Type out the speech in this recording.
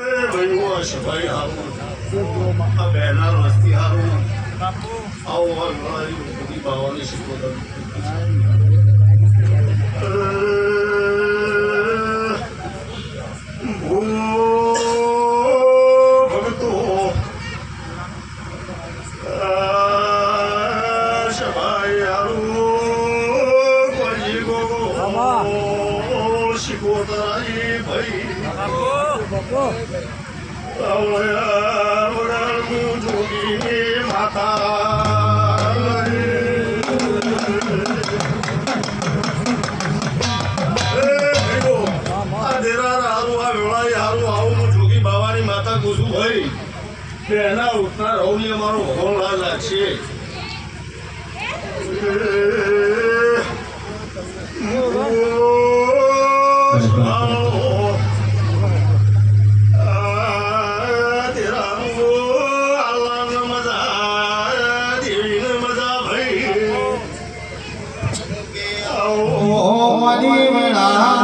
ભાઈ હારું આ બેના વસ્તી હારું આવો બધી બાવાની શીખવતા ભગતો શભાઈ હારું કોઈ ગોગો શીખવતા ભાઈ જોગી માતા જોગી બાવાની માતા ગુજુ ભાઈ એના ઉઠનાર હોની અમારો ભગવાન લાગશે Oh,